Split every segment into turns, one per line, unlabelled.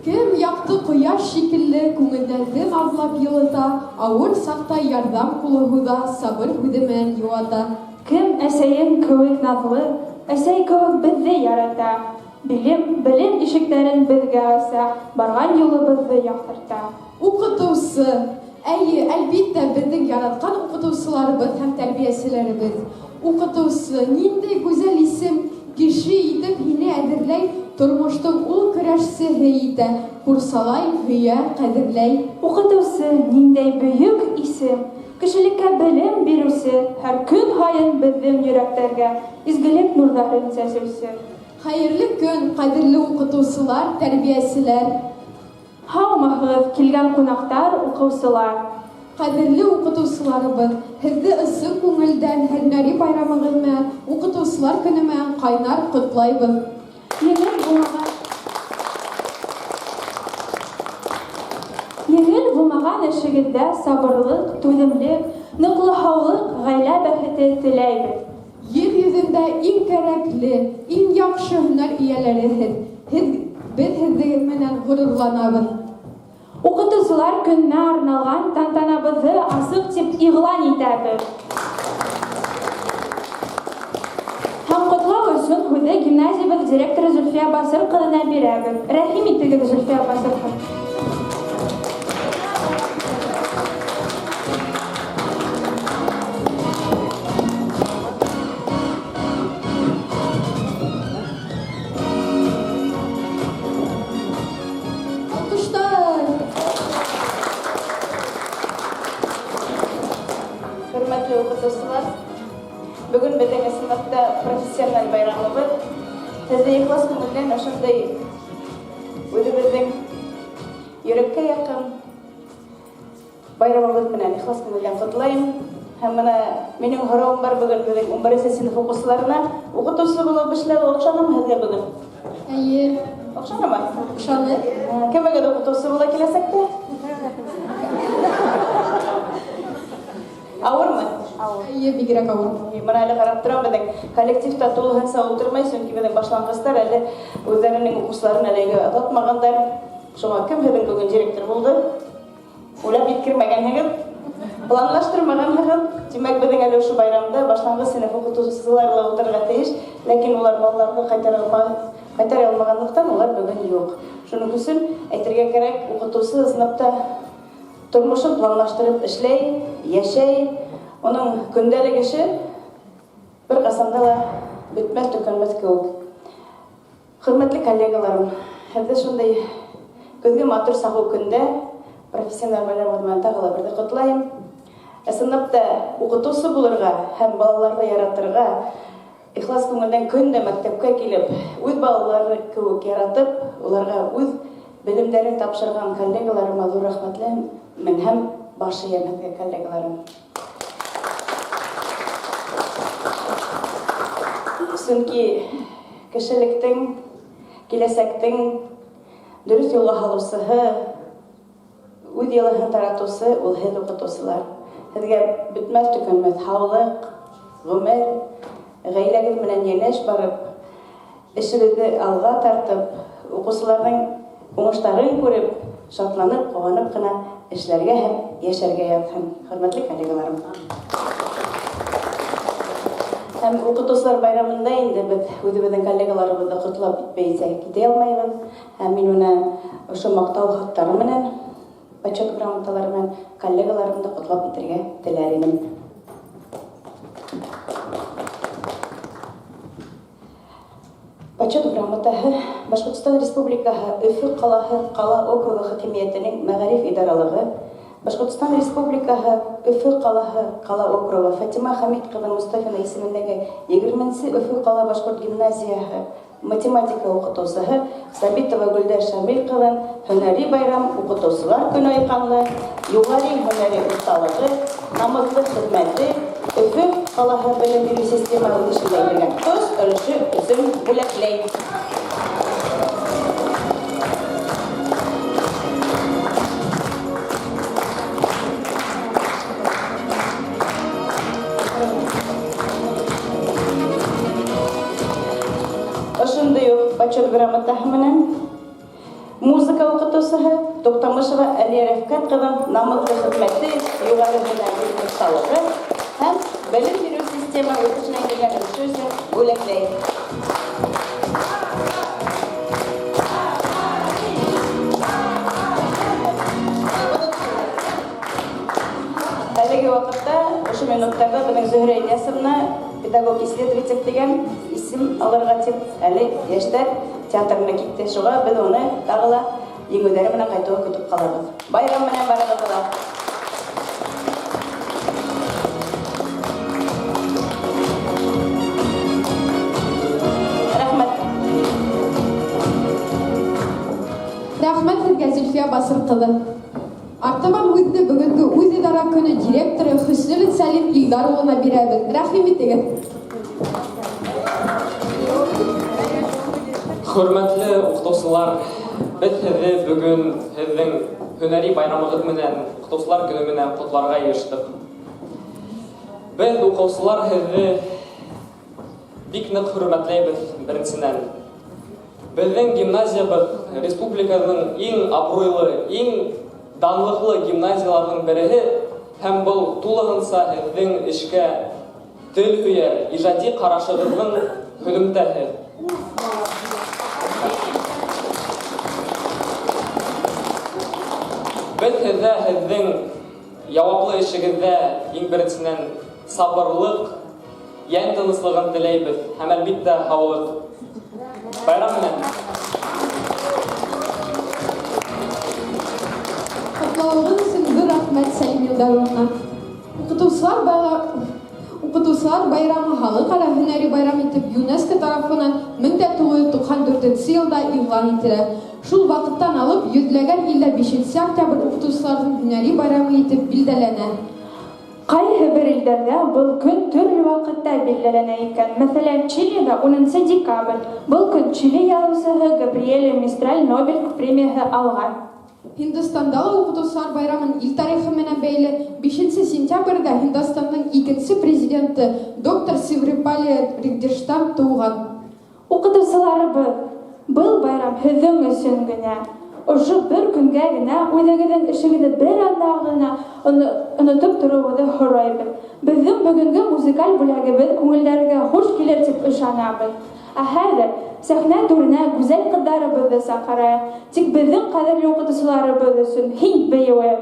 Кем якты кояш шикелле күңелләрне назлап йылыта, авыр сакта ярдәм кулы һуза, сабыр һүдемен юата.
Кем әсәйен кеүек назлы, әсәй кеүек безне ярата. Белем ишекләрен безгә аса, барган юлыбызны яктырта.
Укытучы, әйе, әлбиттә безнең яраткан укытучыларыбыз һәм тәрбияселәребез. Укытучы, нинди гүзәл исем, кеше итеп һине әзерләй, тормыштың ул көрәшчесе итә, курсалай, һөя, кадерләй.
Укытучы, ниндәй бөек исем, кешелеккә белем бирүсе, һәр көн һайын безнең йөрәкләргә изгелек нурларын сәсүсе.
Хәерле көн, кадерле укытучылар, тәрбияселәр.
Һаумыгыз, килгән кунактар, укучылар.
Кадерле укытучыларыбыз, һезне ысын күңелдән һөнәри байрамыгыз менән, укытучылар көне менән кайнар котлайбыз.
Еңел булмаган эшегездә сабырлык, түземлек, ныклыһаулык, гаилә бәхете теләйбез.
Yer йөзендә иң кәрәкле, иң яхшы һөнәр ияләре без һезнең менән горурланабыз.
Укытучылар көненә арналган тантанабызны асык дип игълан итәбез. Һәм котлау өчен һүзне гимназиябыз директоры Зөлфия Басыр кызына бирәбез. Рәхим итегез, Зөлфия Басыр кызы.
Hörmətli oxucular, bugün bizning sınıfta professional bayramımız. Sizə ixlas күңелдән ошондай үзебезнең йөрәккә якын bayramımız менән ixlas күңелдән котлайм. Һәм менә минең һорауым бар бүгін безнең 11 сыйныф укучыларына. Укытучы булып эшләү акчанымы һеҙгә бүгін?
Әйе,
Акчанымы?
акчаны.
Кемгә дә укытучы була киләсәктә? Авырмы?
Әйе, бигрәк авыр.
Мына әле карап торам, безнең коллективта тулыһынса утырмай, чөнки безнең башлангычлар әле үзләренең укучыларын әлегә ататмагандар. Шуңа кем һеҙҙең бүген директор булды? Уйлап еткермәгәнһегеҙ, планлаштырмаганһығыҙ. Тимәк, беҙҙең әле ошо байрамда башланғыс сыйныф уҡытыусылары ла ултырырға тейеш, ләкин улар балаларҙы ҡайтара алмағанлыҡтан улар бөгөн юҡ. Шуның өсөн әйтергә кәрәк, уҡытыусы сыныпта тормошын планлаштырып эшләй, йәшәй. Оның көндәлек эше бер ҡасанда ла бөтмәҫ, төкәнмәҫ кеүек. Хөрмәтле коллегаларым, һеҙҙе шундай көҙгө матур сағыу көндә профессиональ байрамығыҙ менән тағы ла берҙе ҡотлайым. Сыныпта уҡытыусы булырға һәм балаларҙы яратырға, ихлас күңелдән көндә мәктәпкә килеп, үҙ балалары кеүек яратып, уларға үҙ белемдәрен тапшырған коллегаларыма ҙур рәхмәтлемен һәм баш эйәм һеҙгә, коллегаларым. Сөнки кешелектең, киләсәктең дөрөҫ юлға һалыусыһы, үҙ йылыһын таратыусы ул һеҙ уҡытыусылар. Һеҙгә бөтмәҫ, төкәнмәҫ һаулыҡ, ғүмер, ғаиләгеҙ менән йәнәш барып, эшегеҙҙе алға тартып, уҡыусыларҙың уңыштарын күреп, шатланып, ҡыуанып ҡына эшләргә һәм йәшәргә яҙһын. Хөрмәтле коллегаларым. Һәм уҡытыусылар байрамында инде беҙ үҙебеҙҙең коллегаларыбыҙҙы ҡотлап итмәйсә китә алмайбыҙ. Һәм мин уны ошо маҡтау хаттары менән, почет грамоталары менән коллегаларымды ҡотлап итергә теләр инем. Почет грамотаһы Башҡортостан Республикаһы Өфө ҡалаһы ҡала округы хакимиәтенең мәғариф идаралығы, Башҡортостан Республикаһы Өфө ҡалаһы ҡала округы Фатима Хамид ҡыҙы Мостафина исемендәге 20-нсе Өфө ҡала башҡорт гимназияһы математика уҡытыусыһы Сабитова Гөлдәр Шамил ҡыҙын һөнәри байрам, уҡытыусылар көнө айҡанлы, юғары һөнәри оҫталығы, намыҫлы хеҙмәте, Өфө ҡалаһы белем биреү системаһы эшендә итергән тос өлөшө өсөн бүләкләй. Ошондай почет грамотаһы менән музыка укытучысы Токтамышева Әлия Рәфкәт кызым намыслы хезмәте, югары белемле осталыгы һәм белем бирү система үсешенә килгән өлеше өчен бүләкләй. Әлеге вакытта ошо минуттарда безнең Зөһрә Ильясовна педагог-исследователь дигән исем алырга дип әле яшьтәр театрына китте. Шуңа без аны тагы да еңүләре белән кайтуын көтеп калабыз. Байрам менән барыгызга. Рәхмәт.
Рәхмәт сезгә, Зөлфия Басыр кызы. Артабан үзне бүгенге үз идара көне директоры Хөснел Сәлим Илдар улына бирәбез. Рәхим итегез.
Хөрмәтле укытучылар, без сезне бүген сезнең һөнәри байрамыгыз менән, укытучылар көне менән котларга ирештек. Без укытучылар сезне бик нык хөрмәтләйбез беренчедән. Безнең гимназиябыз республиканың иң абруйлы, иң данлыклы гимназияларның бере һәм бу тулыгынса сезнең эшкә тел һөяр, иҗади карашыгызның һөлемтәһе. Без сезнең яуаплы эшегездә иң беренчедән сабырлык, ян тынычлыгын теләйбез һәм әлбәттә һаулык. Байрам менән.
Котлауыгыз өчен зур рәхмәт Сәлим Илдар улына. Укытучылар байрамы халыкара һөнәри байрам итеп ЮНЕСКО тарафынан 1994 елда игълан ителә. Шул вакыттан алып йөзләгән илдә 5 октябрь укытучыларның һөнәри байрамы итеп билдәләнә.
Кайһы бер илдәрдә был көн төрле вакытта билгеләнә икән. Мәсәлән, Чилида 10 декабрь. Был көн Чили язучысы Габриэль Мистраль Нобель премияһы алган.
Һиндстанда укытучылар байрамын ил тарихы менән бәйле 5 сентябрьдә Һиндстанның 2нче президенты доктор Сиврипали Риддерштам туган.
Укытучыларыбыз, был байрам һеҙҙең өсөн генә. Ошо бер көнгә генә үҙегеҙҙең эшегеҙҙе бер анда гына онотоп тороуығыҙҙы һорайбыҙ. Беҙҙең бөгөнгө музыкаль бүләгебеҙ күңелдәргә хуш килер тип ышанабыҙ. Ә хәҙер сәхнә түренә гүзәл ҡыҙҙарыбыҙҙы саҡырайыҡ. Тик беҙҙең ҡәҙерле уҡытыусыларыбыҙ өсөн һин бейеүе.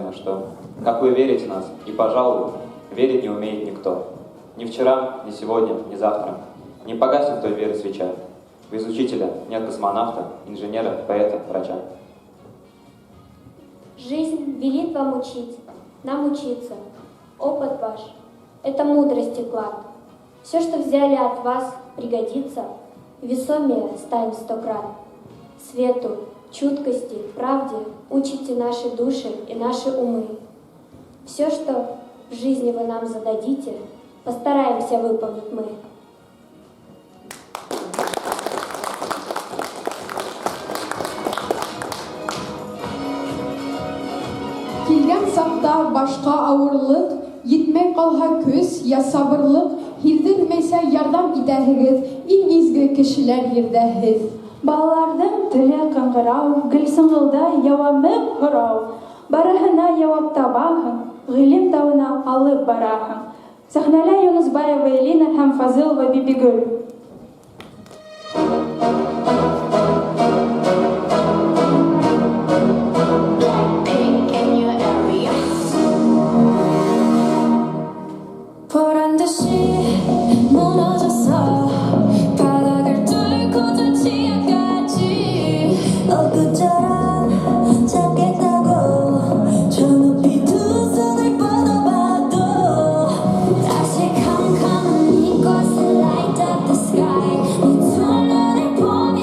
единственное, что, как вы верите в нас, и, пожалуй, верить не умеет никто. Ни вчера, ни сегодня, ни завтра. Не погаснет той веры свеча. Без учителя нет космонавта, инженера, поэта, врача.
Жизнь велит вам учить, нам учиться. Опыт ваш — это мудрость и клад. Все, что взяли от вас, пригодится, весомее станет 100 крат. Свету, чуткости, правде учите наши души и наши умы. Все, что в жизни вы нам зададите, постараемся выполнить мы.
Килгән сакта башка авырлык, йитмәй калһа көз, я сабырлык, һирдермәсә ярдәм итәһегез, иң изге кешеләр йөрдә һез.
Балаларның теле кыңгырау, гөл сыңгылдай явамын һорау. Барыһына явап табаһың, гыйлем тауына алып бараһың. Сәхнәлә Юнусбаева Элина һәм Фазылова Бибигөл.
보란 듯이 무너졌어 바닥을 뚫고 저 지하까지 엊그처럼 잡겠다고 저 높이 두 손을 뻗어봐도 다시 캄캄한 이곳에 light up the sky 네 두 눈을 보며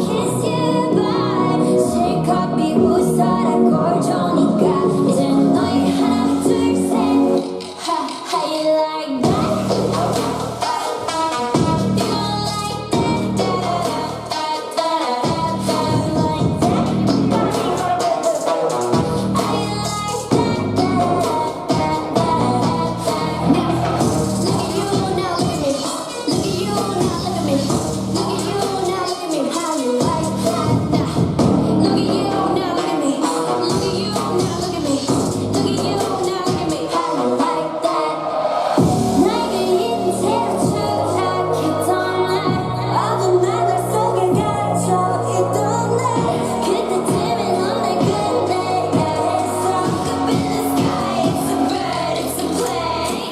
kiss you bye 실컷 비웃어라 꼴좋으니까 이제 너희 하나 둘셋 How you like that? You gon' like that? You like that? I like that. Now, look at you, now look at me. Look at you, now look at me. Look at you, now look at me. How you like that? Now, look at you, now look at me. Look at you, now look at me. Look at you, now look at me. How you like that? 나에게 인생을 추락했던 날 어두운 나들 속에 갇혀있던 날 그때쯤에 넌 날 끝내야 했어 Up in the sky, it's a bird, it's a plane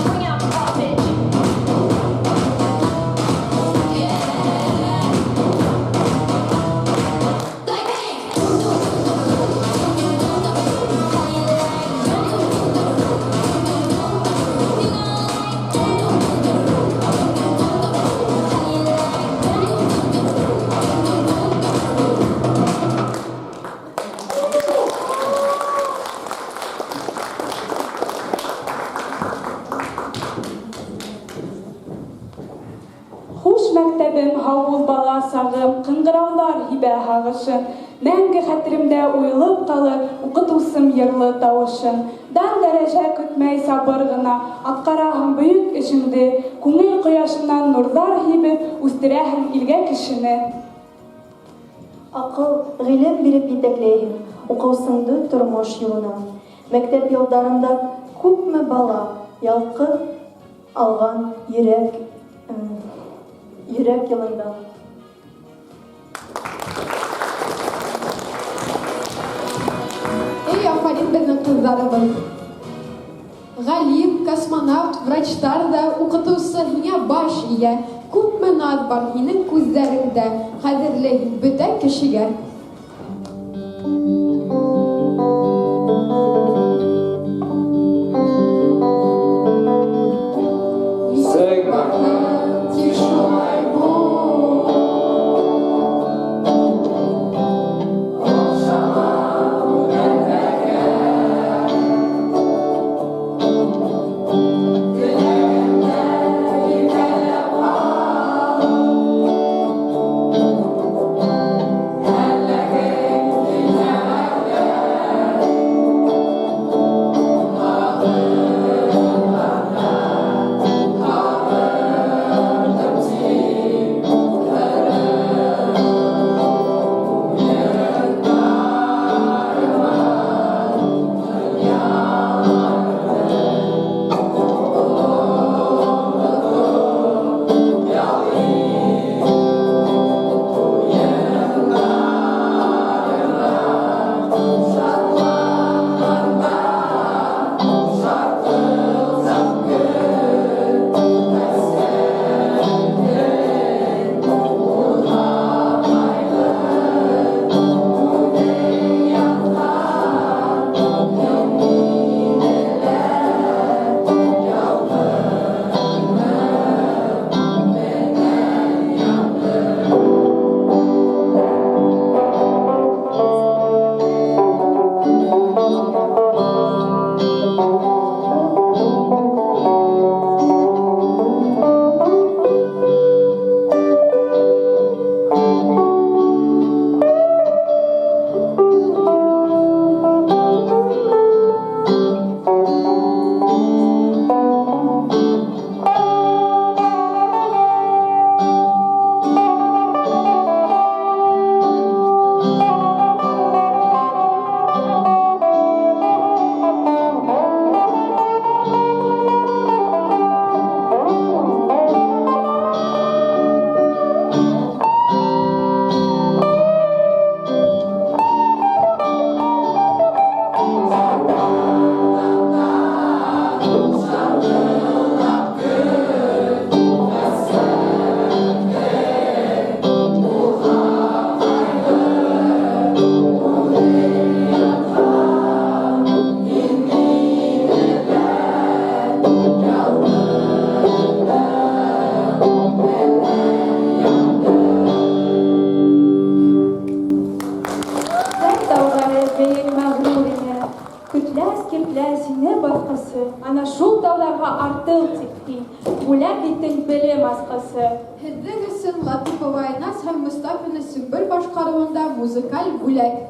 Bring out the garbage Like bang!
Хуш мәктәбем, һаул бала сағым, қыңғыраулар һибә һағышын, мәңгі хәтеремдә уелып қалыр укытусым йырлы тауышын. Дан дәрәҗә көтмәй сабыр гына, аткараһың бөек эшеңде, күңел кояшыннан нурлар һибеп, үстерәһең илгә кешене.
Акыл, гыйлем биреп итәкләйһең, укыусыңды тормыш юлына. Мәктәп елдарында күпме бала ялкын алган йөрәк йылында.
Эй, афарин безнең кызларыбыз. Галим, космонавт, врачтар да, укытучы һиңә баш ия. Күпме наз бар һинең күзләреңдә, кадерле бөтен кешегә.
La
балкысы, ана шул тауларга артыл тикти, бүләк иттең белем асқысы.
Һеҙҙең өсөн Латипова Айнас һәм Мостафина Сөмбөл башҡарыуында музыкаль бүләк.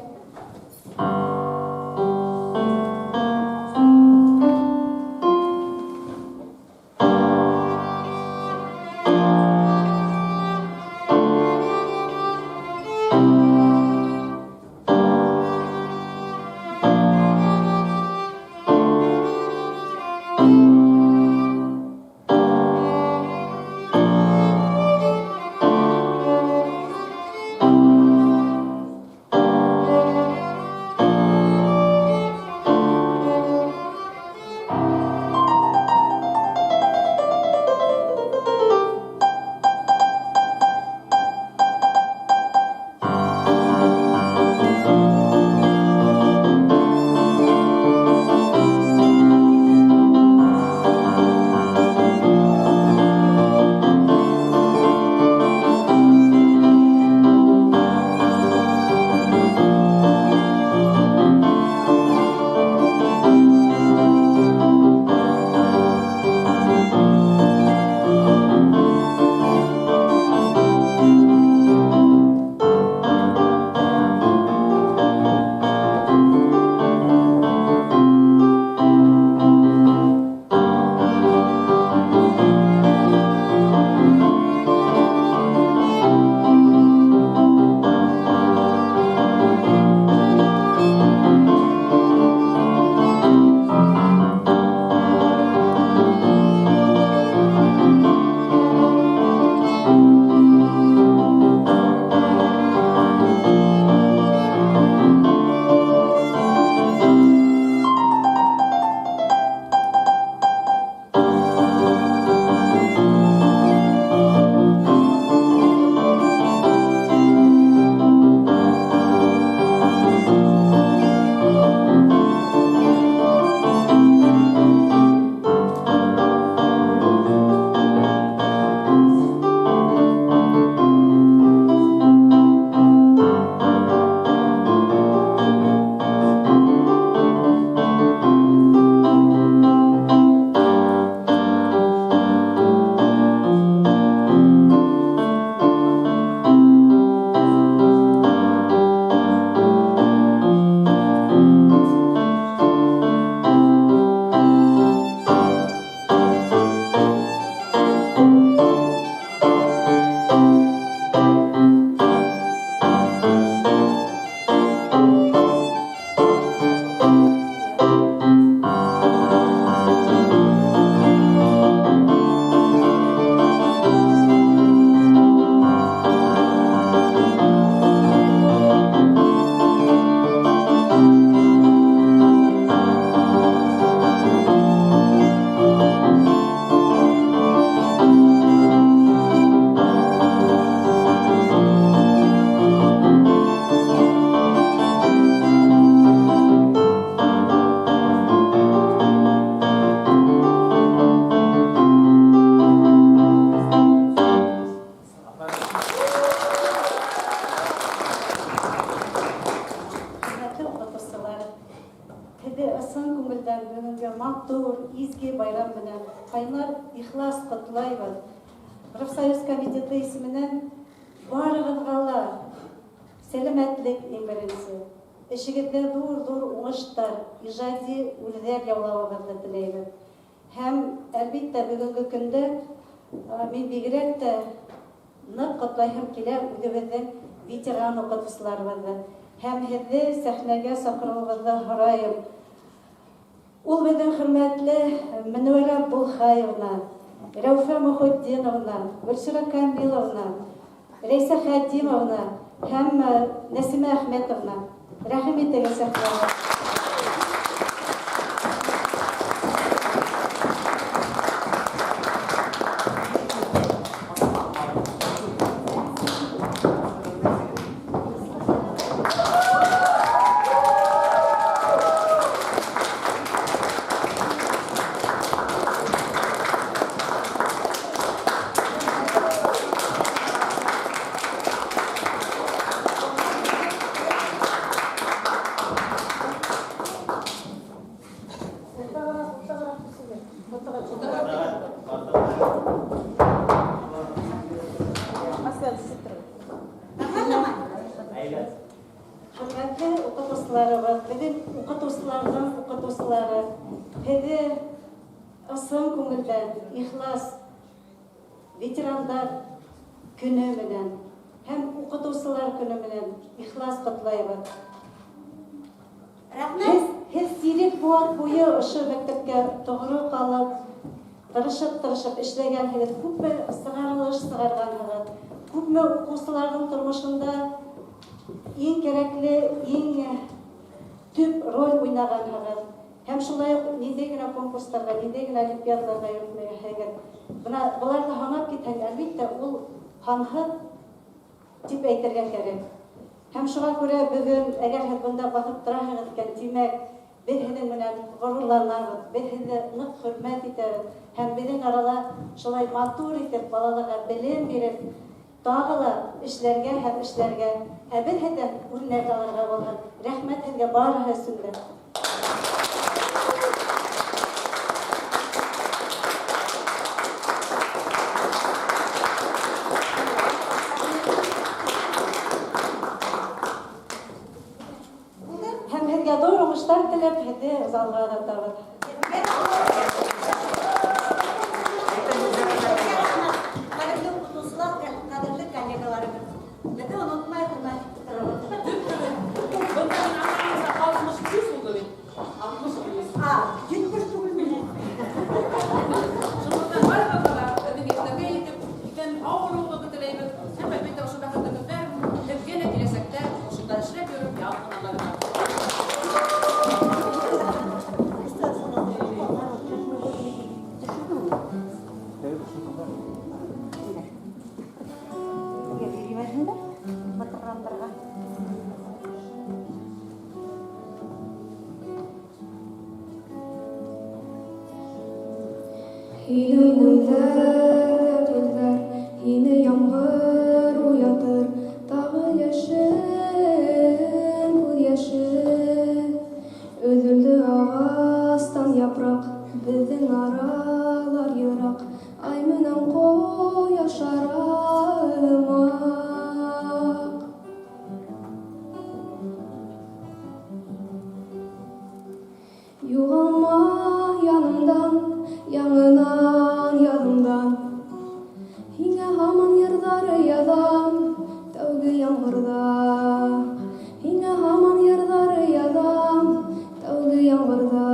ихлас котлайбыз. Профсоюз комитеты исеменнән барыгызга ла сәламәтлек иң беренче. Эшегездә зур уңыштар, иҗади үләр яулавыгызны теләйбез. Һәм әлбиттә бүгенге көндә мин бигрәк тә нык котлайым килә үзебезнең ветеран укытучыларыбызны. Һәм һеҙҙе сәхнәгә саҡырыуығыҙҙы һорайым. Ул беҙҙең хөрмәтле Мәнүәрә Булхаевна, Рәүфә Мөхөтдиновна, Гөлшира Камиловна, Рәйсә Хәтимовна һәм Нәсимә Әхмәтовна. Рәхим итегеҙ сәхнәгә. Хөрмәтле укытучыларыбыз, бөгөн укытучыларның укытучылары, һеҙҙе ысын күңелдән, ихлас ветерандар көне менән һәм укытучылар көне менән ихлас ҡотлайбыҙ. Һеҙ сирек ваҡыт буйы ошо мәктәпкә тоғро ҡалып, тырышып эшләгәнһегеҙ, күпме сығарылыш сығарғанһығыҙ, күпме уҡыусыларҙың тормошонда иң кәрәкле, иң төп роль уйнағанһығыҙ. Һәм шулай уҡ ниндәй генә конкурстарға, ниндәй генә олимпиадаларға йөрөмәйһегеҙ. Быларҙы һанап китһәң, әлбиттә, ул һанһыҙ тип әйтергә кәрәк. Һәм шуға күрә бөгөн, әгәр һеҙ бында баҫып тораһығыҙ икән, тимәк, беҙ һеҙҙең менән ғорурланабыҙ, беҙ һеҙҙе ныҡ хөрмәт итәбеҙ. Һәм беҙҙең арала шулай матур итеп, балаларға белем биреп, тағы ла эшләргә һәм эшләргә. Ә беҙ һеҙҙән үрнәк алырға булһын. Рәхмәт һеҙгә барыһы өсөн дә. Һәм һеҙгә ҙур уңыштар теләп, һеҙҙе залға оҙатабыҙ.
Қадірлі оқытушылар, қадірлі коллегаларымыз, бізді ұнатмай қоймай
Һине гүлдәр, һине ямғыр уятыр, тағы йәшен, күҙ йәше. Өҙөлдө ағастан япраҡ, беҙҙең аралар йыраҡ, ай менән ҡояш арамаҡ. Юғалма янымдан, яңынан яҙымдан, һиңә һаман йырҙары яҙам, тәүге ямғырҙа. Һиңә һаман йырҙары яҙам, тәүге ямғырҙа.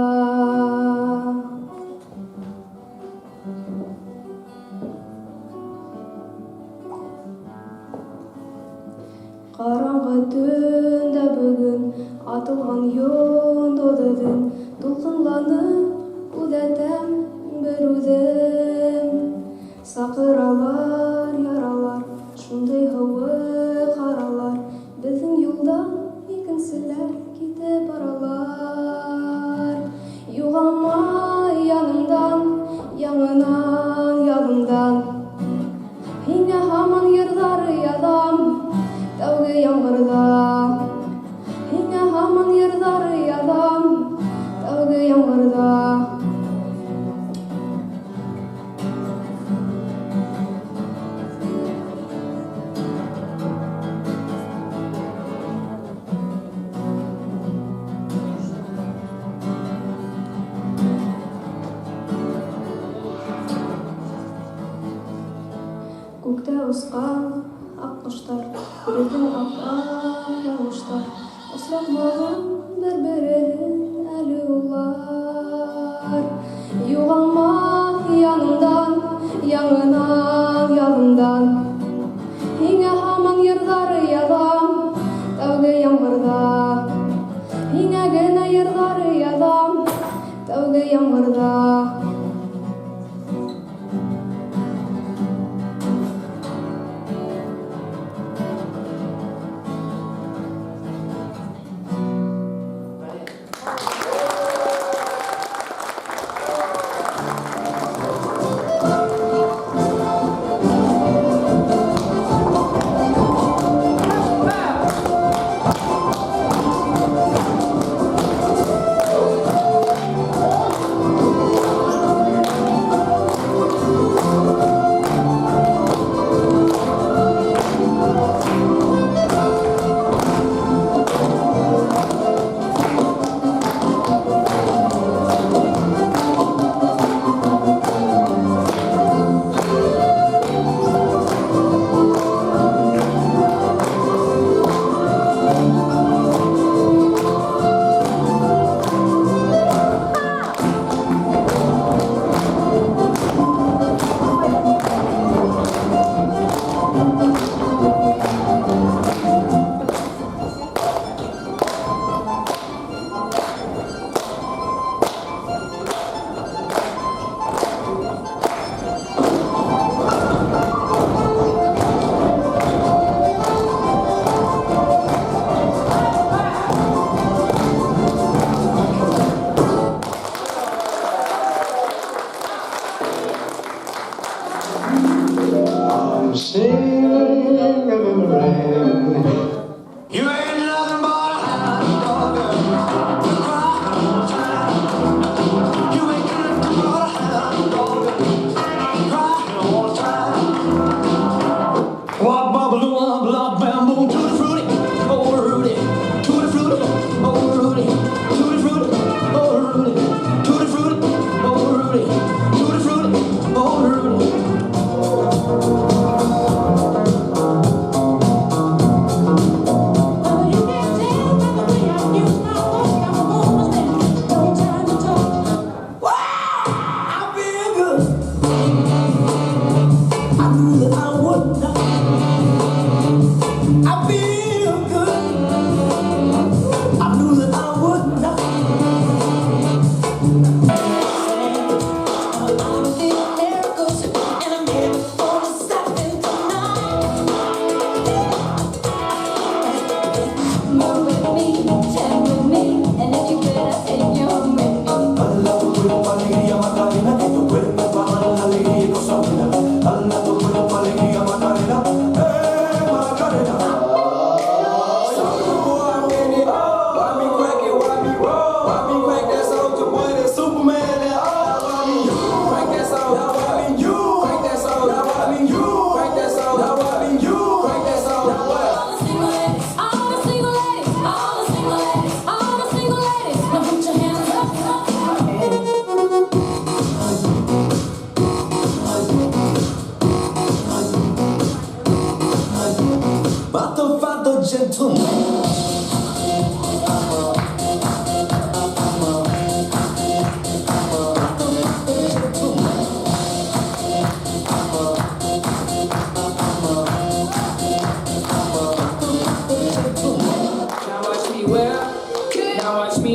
Ҡараңғы төндә бөгөн атылған йондоҙҙың тулҡынланып үҙәтәм бер үҙем. Саҡыралар, яралар, шундай һыуыҡ ҡаралар, беҙҙең юлдан икенселәр китеп баралар. Юғалма янымдан, яңынан яҙымдан, һиңә һаман йырҙары яҙам, тәүге ямғырҙа. Һиңә һаман йырҙары яҙам, тәүге ямғырҙа. Күктә осҡан аҡ ҡоштар, беҙҙең аҡ яуыштар, осраҡмаған бер-береһен әле улар. Юғалма янымдан, яңынан яҙымдан, һиңә һаман йырҙары яҙам, тәүге ямғырҙа. Һиңә генә йырҙары яҙам, тәүге ямғырҙа.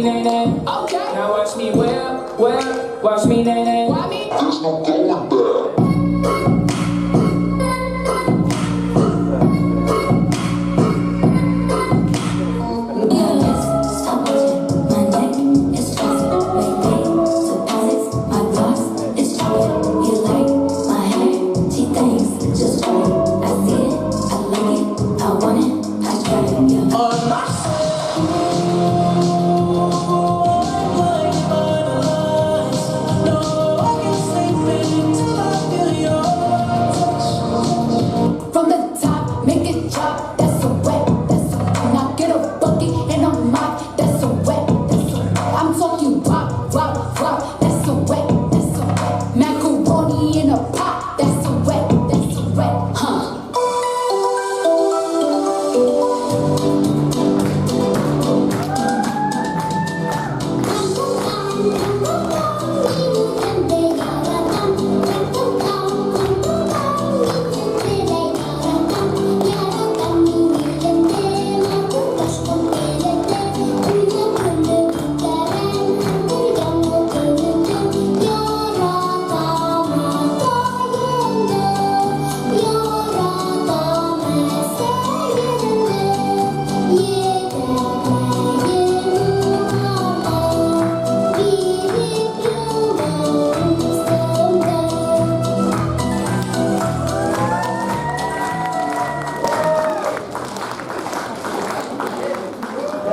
nay nay. Okay. Now watch me watch me nay nay. Why me?
There's no going back.
From the top, make it drop. That's so wet. That's so wet. Now get a bucket and a mop. That's so wet. That's so wet. I'm talking rock, rock, rock. That's so wet. That's so wet. Macaroni in a pot. That's so wet. That's so wet. Huh?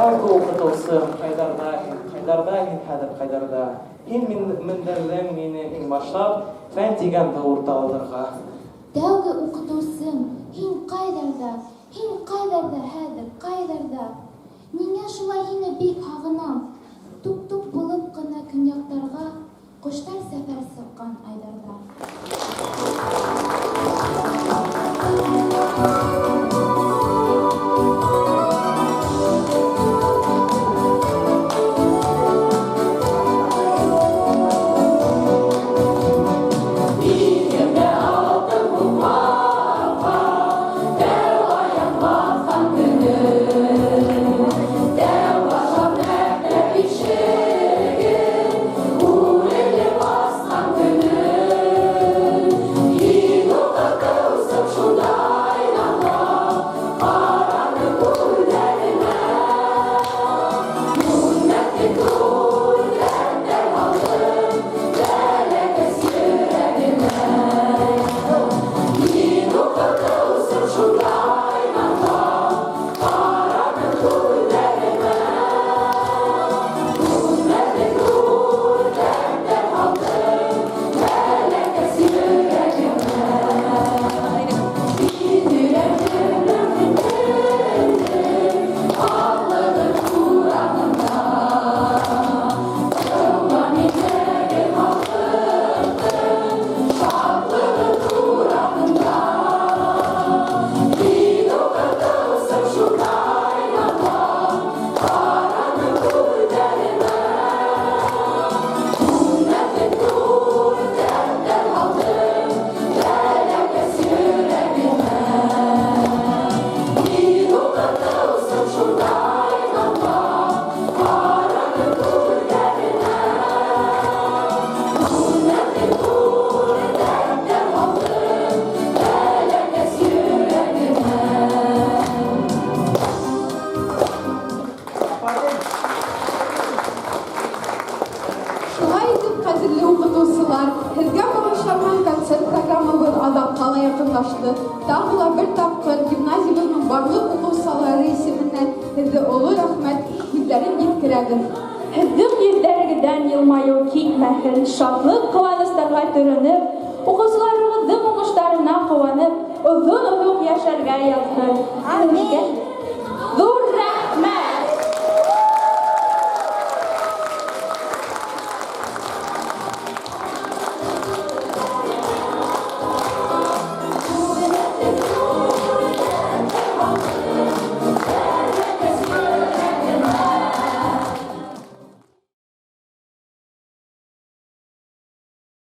Дәүгі оқытусы қайдарда хәдір қайдарда. Һин мендердең мине иң башлап фән дигән бавырта алырга.
Дәүге укытусым, һин кайдарда хәзер, кайдарда. Нигә шулай һине бик һагынам? Туп-туп булып кына көньяктарга коштар сәфәр сыккан айдарда.
yakınlaştı. Daha bir tapkır gimnaziyumuzun bарлык укучылары исеменнән сезгә олы рәхмәт сүзләрен җиткерәбез.
Һезнең йөзләрегездән елмаю китмәһен, шатлык, куанычларга төренеп, укучыларыбызның уңышларына куанып, озын-озын яшәргә язсын. Амин.